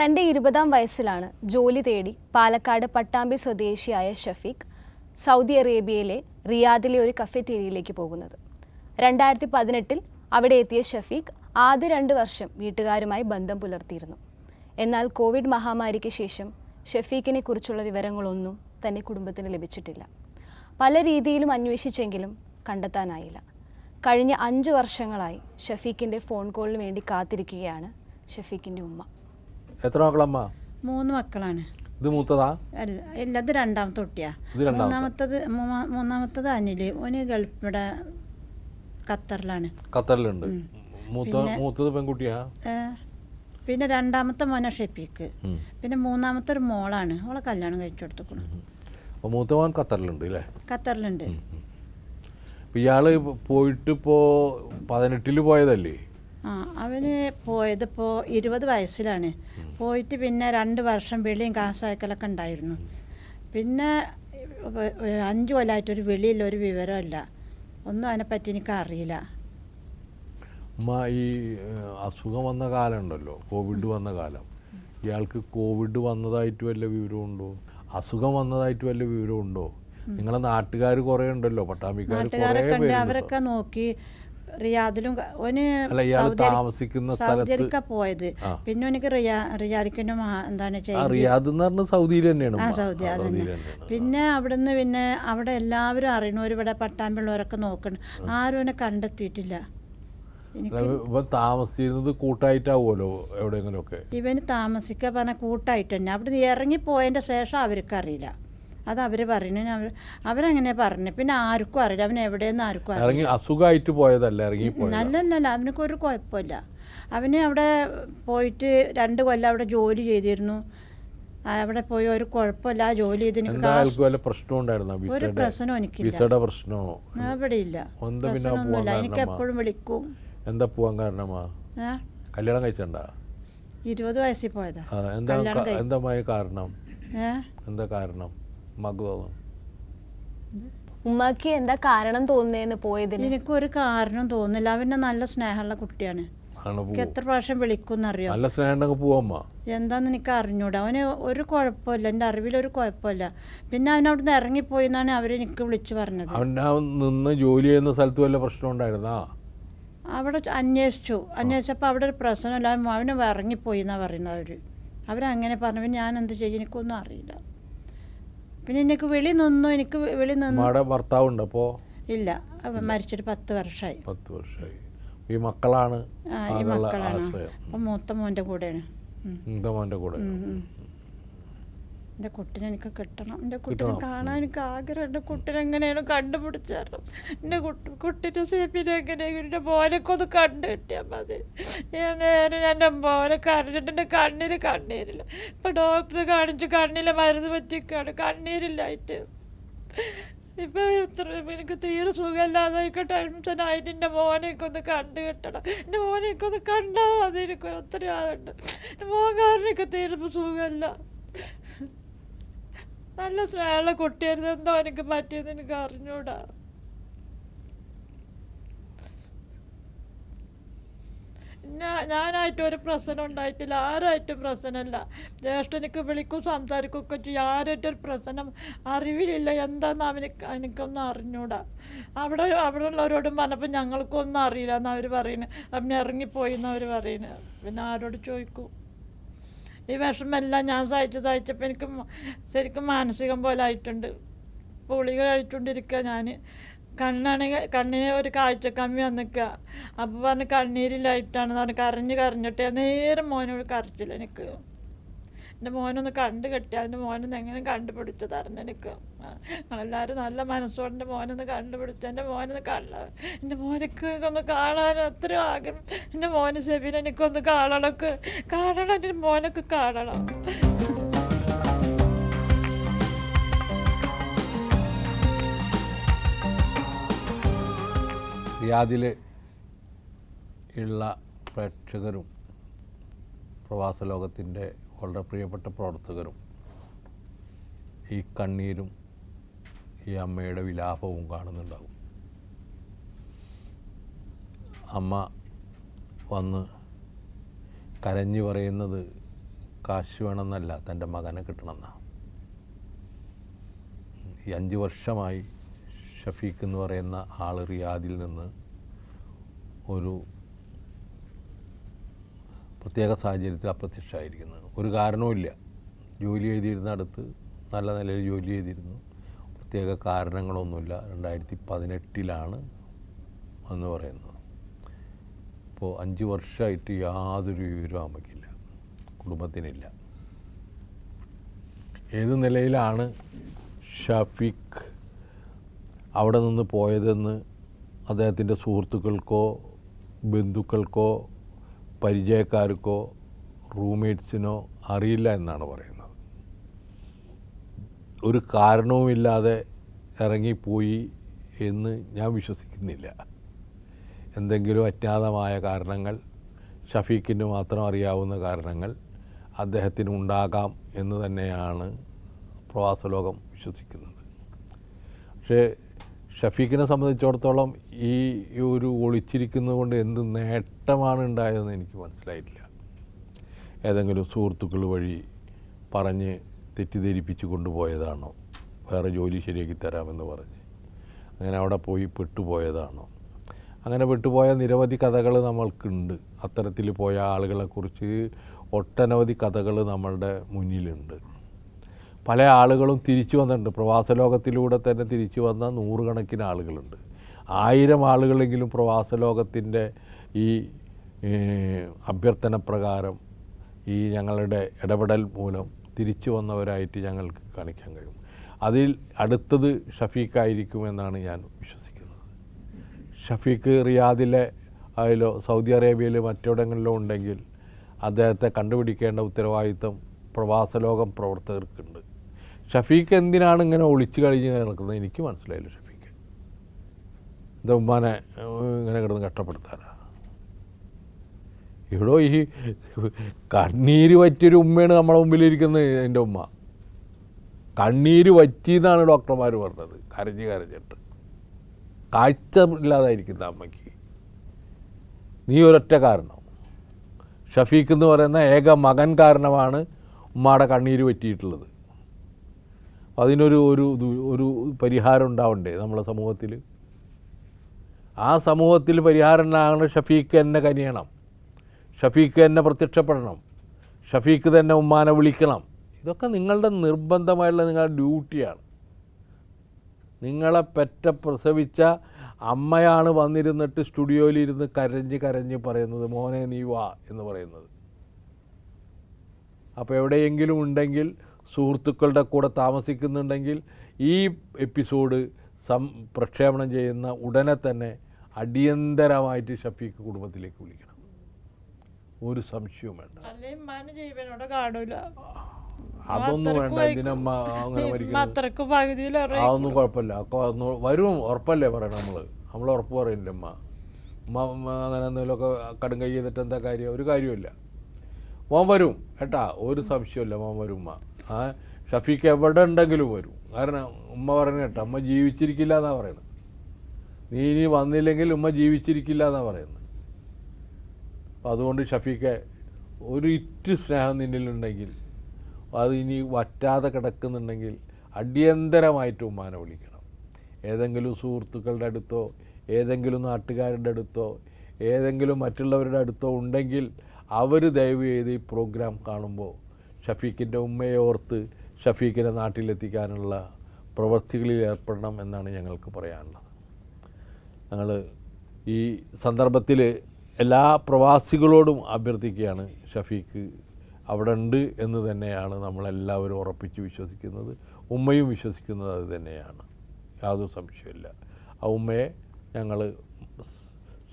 തൻ്റെ 20-ാം വയസ്സിലാണ് ജോലി തേടി പാലക്കാട് പട്ടാമ്പി സ്വദേശിയായ ഷഫീഖ് സൗദി അറേബ്യയിലെ റിയാദിലെ ഒരു കഫറ്റേരിയയിലേക്ക് പോകുന്നത്. 2018-ൽ അവിടെ എത്തിയ ഷഫീഖ് ആദ്യ 2 വർഷം വീട്ടുകാരുമായി ബന്ധം പുലർത്തിയിരുന്നു. എന്നാൽ കോവിഡ് മഹാമാരിക്ക് ശേഷം ഷഫീഖിനെ കുറിച്ചുള്ള വിവരങ്ങളൊന്നും തൻ്റെ കുടുംബത്തിന് ലഭിച്ചിട്ടില്ല. പല രീതിയിലും അന്വേഷിച്ചെങ്കിലും കണ്ടെത്താനായില്ല. കഴിഞ്ഞ 5 വർഷങ്ങളായി ഷഫീഖിൻ്റെ ഫോൺ കോളിന് വേണ്ടി കാത്തിരിക്കുകയാണ് ഷഫീഖിൻ്റെ ഉമ്മ. എത്ര മക്കളമ്മ? 3 മക്കളാണ്. ഇത് മൂത്തതാ? അല്ല, ഇത് രണ്ടാമത്തെ കുട്ടിയാ. മൂന്നാമത്തത് അനില്. ഓന് ഇവിടെ ഖത്തറിലുണ്ട്. മൂത്തത് പെൺകുട്ടിയാ. പിന്നെ രണ്ടാമത്തെ മോനെ ഷഫീഖ്. പിന്നെ മൂന്നാമത്തെ ഒരു മോളാണ്. അവളെ കല്യാണം കഴിച്ചു കൊടുത്തേക്കണം. മൂത്ത മോൻ ഖത്തറിലുണ്ട് അല്ലേ? ഖത്തറിലുണ്ട്. ഇയാള് പോയിട്ട് ഇപ്പോൾ 18-ൽ പോയതല്ലേ? അവന് പോയതിപ്പോൾ 20 വയസ്സിലാണ് പോയിട്ട്. പിന്നെ 2 വർഷം വെളിയും കാശാക്കലൊക്കെ ഉണ്ടായിരുന്നു. പിന്നെ 5 കൊല്ലമായിട്ടൊരു വെളിയില്ല, ഒരു വിവരമില്ല. ഒന്നും അതിനെപ്പറ്റി എനിക്ക് അറിയില്ല. അമ്മ, ഈ അസുഖം വന്ന കാലം ഉണ്ടല്ലോ, കോവിഡ് വന്ന കാലം, ഇയാൾക്ക് കോവിഡ് വന്നതായിട്ട് വല്ല വിവരമുണ്ടോ? അസുഖം വന്നതായിട്ട് വല്ല വിവരമുണ്ടോ? നിങ്ങളെ നാട്ടുകാർ കുറേ ഉണ്ടല്ലോ, പട്ടാമ്പിക്കാർ അവരൊക്കെ നോക്കി. റിയാദിലും താമസിക്കുന്ന സ്ഥലത്ത് പോയത്. പിന്നെ എനിക്ക് റിയാദിന്റെ എന്താണ് റിയാദ് എന്ന് പറഞ്ഞ സൗദിയിൽ തന്നെയാണ്. സൗദി അതന്നെ. പിന്നെ അവിടുന്ന് പിന്നെ അവിടെ എല്ലാവരും അറിയണവർ, ഇവിടെ പട്ടാമ്പിയുള്ളവരൊക്കെ നോക്കണം. ആരും എന്നെ കണ്ടെത്തിയിട്ടില്ല. താമസിച്ചിരുന്നത് കൂട്ടായിട്ടാവുമല്ലോ എവിടെയെങ്കിലും ഒക്കെ. ഇവന് താമസിക്കാൻ പറഞ്ഞ കൂട്ടായിട്ട് തന്നെ. അവിടെ ഇറങ്ങിപ്പോയതിൻ്റെ ശേഷം അവർക്കറിയില്ല. അത് അവർ പറഞ്ഞു. അവരങ്ങനെ പറഞ്ഞു. പിന്നെ ആർക്കും അറിയില്ല അവൻ എവിടെയെന്ന് ആർക്കും അറിയില്ല. അസുഖമായിട്ട് പോയതല്ല, നല്ലല്ല. അവനക്കൊരു കുഴപ്പമില്ല. അവന് അവിടെ പോയിട്ട് 2 കൊല്ലം അവിടെ ജോലി ചെയ്തിരുന്നു. അവിടെ പോയി ഒരു കുഴപ്പമില്ല. ആ ജോലി ചെയ്ത് ഒരു പ്രശ്നം എനിക്കില്ല. അവിടെ ഇല്ല, പ്രശ്നമൊന്നുമില്ല. എനിക്ക് എപ്പോഴും വിളിക്കും. എന്താ പോവാൻ കാരണമാ? കല്യാണം കഴിച്ചണ്ട? 20 വയസ്സിൽ പോയതാ. എന്താ കാരണം? എന്താ കാരണം ഉമ്മക്ക് എന്താ കാരണം തോന്നുന്നേന്ന് പോയതിന്? എനിക്കൊരു കാരണം തോന്നില്ല. അവനെ നല്ല സ്നേഹമുള്ള കുട്ടിയാണ്. എത്ര പ്രാവശ്യം വിളിക്കുമെന്നറിയോ? നല്ല സ്നേഹം പോവാ. എന്താന്ന് എനിക്ക് അറിഞ്ഞൂടാ. അവന് ഒരു കുഴപ്പമില്ല, എൻ്റെ അറിവിലൊരു കുഴപ്പമില്ല. പിന്നെ അവൻ അവിടുന്ന് ഇറങ്ങിപ്പോയി എന്നാണ് അവരെനിക്ക് വിളിച്ചു പറഞ്ഞത്. നിന്ന് ജോലി ചെയ്യുന്ന സ്ഥലത്ത് വല്ല പ്രശ്നം ഉണ്ടായിരുന്നാ? അവിടെ അന്വേഷിച്ചപ്പോൾ അവിടെ ഒരു പ്രശ്നമില്ല. അവന് ഇറങ്ങിപ്പോയി എന്നാണ് പറയുന്നത് അവരങ്ങനെ പറഞ്ഞു. പിന്നെ ഞാൻ എന്ത് ചെയ്യും, എനിക്കൊന്നും അറിയില്ല. പിന്നെ എനിക്ക് വെളി നിന്ന് ഭർത്താവുണ്ട് അപ്പോൾ? ഇല്ല, മരിച്ചിട്ട് 10 വർഷമായി. 10 വർഷമായി. ഈ മക്കളാണ്? ഈ മക്കളാണ്. അപ്പം മൂത്ത മോൻ്റെ കൂടെയാണ്. എൻ്റെ കുട്ടിനെ എനിക്ക് കിട്ടണം. എൻ്റെ കുട്ടിനെ കാണാൻ എനിക്ക് ആഗ്രഹം. എൻ്റെ കുട്ടിനെ എങ്ങനെയാണ് കണ്ടുപിടിച്ചേരണം. എൻ്റെ കുട്ടിൻ്റെ സേഫിനെ എങ്ങനെയാണ് എൻ്റെ മോനൊക്കെ ഒന്ന് കണ്ടു കിട്ടിയാൽ മതി. നേരം എൻ്റെ മോനെ കരഞ്ഞിട്ട് എൻ്റെ കണ്ണീരില്ല. ഇപ്പം ഡോക്ടറെ കാണിച്ച് കണ്ണിലെ മരുന്ന് പറ്റിക്കാണ്, കണ്ണീരില്ലായിട്ട്. ഇപ്പം എനിക്ക് തീരെ സുഖമില്ലാതെ ടെൻഷനായിട്ട് എൻ്റെ മോനെയൊക്കെ ഒന്ന് കണ്ടു കിട്ടണം. എൻ്റെ മോനെയൊക്കെ ഒന്ന് കണ്ടാൽ മതി. എനിക്ക് ഒത്തിരി ആളുണ്ട്. എൻ്റെ മോൻ കാരണം എനിക്ക് തീരെ സുഖമില്ല. നല്ല സ്നേഹമുള്ള കുട്ടിയായിരുന്നു. എന്തോ എനിക്ക് പറ്റിയെന്ന് എനിക്ക് അറിഞ്ഞൂടാ. ഞാനായിട്ടും ഒരു പ്രശ്നം ഉണ്ടായിട്ടില്ല, ആരായിട്ടും പ്രശ്നമില്ല. ജ്യേഷ്ഠനിക്ക് വിളിക്കും, സംസാരിക്കുകയൊക്കെ ചെയ്യും. ആരായിട്ടൊരു പ്രശ്നം അറിവിലില്ല. എന്താണെന്ന് എനിക്കൊന്നും അറിഞ്ഞൂടാ. അവിടെ ഉള്ളവരോടും പറഞ്ഞപ്പോൾ ഞങ്ങൾക്കൊന്നും അറിയില്ല എന്ന് അവർ പറയുന്നത്. അവന് ഇറങ്ങിപ്പോയി എന്നവർ പറയുന്നത്. പിന്നെ ആരോട് ചോദിക്കും? ഈ വിഷമെല്ലാം ഞാൻ സഹിച്ചപ്പോൾ എനിക്ക് ശരിക്കും മാനസികം പോലെ ആയിട്ടുണ്ട്. ഗുളിക കഴിച്ചുകൊണ്ടിരിക്കുക ഞാൻ. കണ്ണിന് ഒരു കാഴ്ച കമ്മി വന്നിക്കുക. അപ്പോൾ പറഞ്ഞ് കണ്ണീരില്ലായിട്ടാണെന്ന് പറഞ്ഞ് കരഞ്ഞിട്ട് നേരെ മോനോട് കരച്ചില്ല എനിക്ക്. എൻ്റെ മോനൊന്ന് കണ്ടു കെട്ടി. അതിൻ്റെ മോനൊന്ന് എങ്ങനെ കണ്ടുപിടിച്ച് തരണം എനിക്ക്. ഞങ്ങളെല്ലാവരും നല്ല മനസ്സോടെ എൻ്റെ മോനൊന്ന് കണ്ടുപിടിച്ച് എൻ്റെ മോനൊക്കെ ഒന്ന് കാണാൻ ഒത്തിരി ആഗ്രഹം. എൻ്റെ മോന് ഷെബീനെ എനിക്കൊന്ന് കാണണം. എൻ്റെ മോനൊക്കെ കാണണം. റിയാദിൽ ഉള്ള പ്രേക്ഷകരും പ്രവാസ ലോകത്തിൻ്റെ വളരെ പ്രിയപ്പെട്ട പ്രവർത്തകരും ഈ കണ്ണീരും ഈ അമ്മയുടെ വിലാപവും കാണുന്നുണ്ടാവും. അമ്മ വന്ന് കരഞ്ഞു പറയുന്നത് കാശ് വേണമെന്നല്ല, തൻ്റെ മകനെ കിട്ടണമെന്നാണ്. ഈ 5 വർഷമായി ഷഫീഖ് എന്ന് പറയുന്ന ആൾ റിയാദിൽ നിന്ന് ഒരു പ്രത്യേക സാഹചര്യത്തിൽ അപ്രത്യക്ഷമായിരിക്കുന്നത്. ഒരു കാരണവുമില്ല. ജോലി ചെയ്തിരുന്ന അടുത്ത് നല്ല നിലയിൽ ജോലി ചെയ്തിരുന്നു. പ്രത്യേക കാരണങ്ങളൊന്നുമില്ല. 2018 എന്ന് പറയുന്നത്. ഇപ്പോൾ 5 വർഷമായിട്ട് യാതൊരു വിവരവും അമ്മയ്ക്കില്ല, കുടുംബത്തിനില്ല. ഏത് നിലയിലാണ് ഷഫീഖ് അവിടെ നിന്ന് പോയതെന്ന് അദ്ദേഹത്തിൻ്റെ സുഹൃത്തുക്കൾക്കോ ബന്ധുക്കൾക്കോ പരിചയക്കാർക്കോ റൂംമേറ്റ്സിനോ അറിയില്ല എന്നാണ് പറയുന്നത്. ഒരു കാരണവുമില്ലാതെ ഇറങ്ങിപ്പോയി എന്ന് ഞാൻ വിശ്വസിക്കുന്നില്ല. എന്തെങ്കിലും അജ്ഞാതമായ കാരണങ്ങൾ, ഷഫീഖിന് മാത്രം അറിയാവുന്ന കാരണങ്ങൾ അദ്ദേഹത്തിന് ഉണ്ടാകാം എന്ന് തന്നെയാണ് പ്രവാസ ലോകം വിശ്വസിക്കുന്നത്. പക്ഷേ ഷഫീഖിനെ സംബന്ധിച്ചിടത്തോളം ഈ ഒരു ഒളിച്ചിരിക്കുന്നത് കൊണ്ട് എന്ത് നേട്ടമാണ് ഉണ്ടായതെന്ന് എനിക്ക് മനസ്സിലായിട്ടില്ല. ഏതെങ്കിലും സുഹൃത്തുക്കൾ വഴി പറഞ്ഞ് തെറ്റിദ്ധരിപ്പിച്ച് കൊണ്ടുപോയതാണോ, വേറെ ജോലി ശരിയാക്കി തരാമെന്ന് പറഞ്ഞ് അങ്ങനെ അവിടെ പോയി പെട്ടുപോയതാണോ? അങ്ങനെ പെട്ടുപോയ നിരവധി കഥകൾ നമ്മൾക്കുണ്ട്. അത്തരത്തിൽ പോയ ആളുകളെക്കുറിച്ച് ഒട്ടനവധി കഥകൾ നമ്മളുടെ മുന്നിലുണ്ട്. പല ആളുകളും തിരിച്ചു വന്നിട്ടുണ്ട്. പ്രവാസ ലോകത്തിലൂടെ തന്നെ തിരിച്ചു വന്ന 100 കണക്കിന് ആളുകളുണ്ട്. 1000 ആളുകളെങ്കിലും പ്രവാസ ലോകത്തിൻ്റെ ഈ അഭ്യർത്ഥന പ്രകാരം, ഈ ഞങ്ങളുടെ ഇടപെടൽ മൂലം തിരിച്ചു വന്നവരായിട്ട് ഞങ്ങൾക്ക് കാണിക്കാൻ കഴിയും. അതിൽ അടുത്തത് ഷഫീഖായിരിക്കുമെന്നാണ് ഞാൻ വിശ്വസിക്കുന്നത്. ഷഫീഖ് റിയാദിലെ അതിലോ സൗദി അറേബ്യയിലോ മറ്റെവിടെങ്ങളിലോ ഉണ്ടെങ്കിൽ അദ്ദേഹത്തെ കണ്ടുപിടിക്കേണ്ട ഉത്തരവാദിത്വം പ്രവാസ ലോകം പ്രവർത്തകർക്കുണ്ട്. ഷഫീഖ് എന്തിനാണ് ഇങ്ങനെ ഒളിച്ചു കഴിഞ്ഞ് നടക്കുന്നത് എനിക്ക് മനസ്സിലായില്ല. ഷഫീഖ് എന്താ ഉമ്മാനെ ഇങ്ങനെ കിടന്ന് കഷ്ടപ്പെടുത്താനാണ്? ഇവിടെ ഈ കണ്ണീര് പറ്റിയൊരു ഉമ്മയാണ് നമ്മളെ മുമ്പിലിരിക്കുന്നത്. എൻ്റെ ഉമ്മ കണ്ണീര് പറ്റിയെന്നാണ് ഡോക്ടർമാർ പറഞ്ഞത്. കരഞ്ഞിട്ട് കാഴ്ച ഇല്ലാതായിരിക്കുന്ന അമ്മയ്ക്ക് നീ ഒരൊറ്റ കാരണം, ഷഫീഖ് എന്ന് പറയുന്ന ഏക മകൻ കാരണമാണ് ഉമ്മയുടെ കണ്ണീര് പറ്റിയിട്ടുള്ളത്. അതിനൊരു ഒരു പരിഹാരം ഉണ്ടാവണ്ടേ നമ്മളെ സമൂഹത്തിൽ? ആ സമൂഹത്തിൽ പരിഹാരം ഉണ്ടാകണം. ഷഫീഖ് എന്നെ കനിയണം, ഷഫീഖ് എന്നെ പ്രത്യക്ഷപ്പെടണം, ഷഫീഖ് തന്നെ ഉമ്മാനെ വിളിക്കണം. ഇതൊക്കെ നിങ്ങളുടെ നിർബന്ധമായുള്ള നിങ്ങളുടെ ഡ്യൂട്ടിയാണ്. നിങ്ങളെ പ്രസവിച്ച അമ്മയാണ് വന്നിരുന്നിട്ട് സ്റ്റുഡിയോയിലിരുന്ന് കരഞ്ഞ് പറയുന്നത് മോനെ നീ വാ എന്ന് പറയുന്നത്. അപ്പോൾ എവിടെയെങ്കിലും ഉണ്ടെങ്കിൽ, സുഹൃത്തുക്കളുടെ കൂടെ താമസിക്കുന്നുണ്ടെങ്കിൽ ഈ എപ്പിസോഡ് പ്രക്ഷേപണം ചെയ്യുന്ന ഉടനെ തന്നെ അടിയന്തരമായിട്ട് ഷഫീഖ് കുടുംബത്തിലേക്ക് വിളിക്കണം. ഒരു സംശയവും വേണ്ട. അതൊന്നും വേണ്ട. ഇതിനമ്മ അങ്ങനെ മരിക്കുന്നത് അതൊന്നും കുഴപ്പമില്ല. വരും ഉറപ്പല്ലേ പറയണം. നമ്മൾ ഉറപ്പ് പറയില്ല. അമ്മ അങ്ങനെ എന്തെങ്കിലുമൊക്കെ കടും കൈ ചെയ്തിട്ട് എന്താ കാര്യം? ഒരു കാര്യമില്ല. മോൻ വരും കേട്ടാ, ഒരു സംശയമില്ല. മോൻ വരും. ഷഫീഖ് എവിടെ ഉണ്ടെങ്കിലും വരും. കാരണം ഉമ്മ പറഞ്ഞു കേട്ടോ, അമ്മ ജീവിച്ചിരിക്കില്ല എന്നാണ് പറയുന്നത്. നീ ഇനി വന്നില്ലെങ്കിൽ ഉമ്മ ജീവിച്ചിരിക്കില്ല എന്നാണ് പറയുന്നത്. അപ്പം അതുകൊണ്ട് ഷഫീഖെ, ഒരു ഇറ്റ് സ്നേഹം നിന്നിലുണ്ടെങ്കിൽ, അത് ഇനി വറ്റാതെ കിടക്കുന്നുണ്ടെങ്കിൽ അടിയന്തരമായിട്ട് ഉമ്മാനെ വിളിക്കണം. ഏതെങ്കിലും സുഹൃത്തുക്കളുടെ അടുത്തോ ഏതെങ്കിലും നാട്ടുകാരുടെ അടുത്തോ ഏതെങ്കിലും മറ്റുള്ളവരുടെ അടുത്തോ ഉണ്ടെങ്കിൽ അവർ ദയവ് ചെയ്ത് ഈ പ്രോഗ്രാം കാണുമ്പോൾ ഷഫീഖിൻ്റെ ഉമ്മയെ ഓർത്ത് ഷഫീഖിനെ നാട്ടിലെത്തിക്കാനുള്ള പ്രവൃത്തികളിൽ ഏർപ്പെടണം എന്നാണ് ഞങ്ങൾക്ക് പറയാനുള്ളത്. ഞങ്ങൾ ഈ സന്ദർഭത്തിൽ എല്ലാ പ്രവാസികളോടും അഭ്യർത്ഥിക്കുകയാണ്, ഷഫീഖ് അവിടെ ഉണ്ട് എന്ന് തന്നെയാണ് നമ്മളെല്ലാവരും ഉറപ്പിച്ച് വിശ്വസിക്കുന്നത്. ഉമ്മയും വിശ്വസിക്കുന്നത് അത് തന്നെയാണ്, യാതൊരു സംശയമില്ല. ആ ഉമ്മയെ ഞങ്ങൾ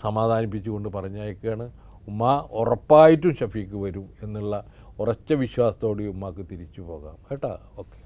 സമാധാനിപ്പിച്ചുകൊണ്ട് പറഞ്ഞയക്കുകയാണ്. ഉമ്മ ഉറപ്പായിട്ടും ഷഫീഖ് വരും എന്നുള്ള ഉറച്ച വിശ്വാസത്തോടെ ഉമ്മക്ക് തിരിച്ചു പോകാം കേട്ടോ. ഓക്കെ.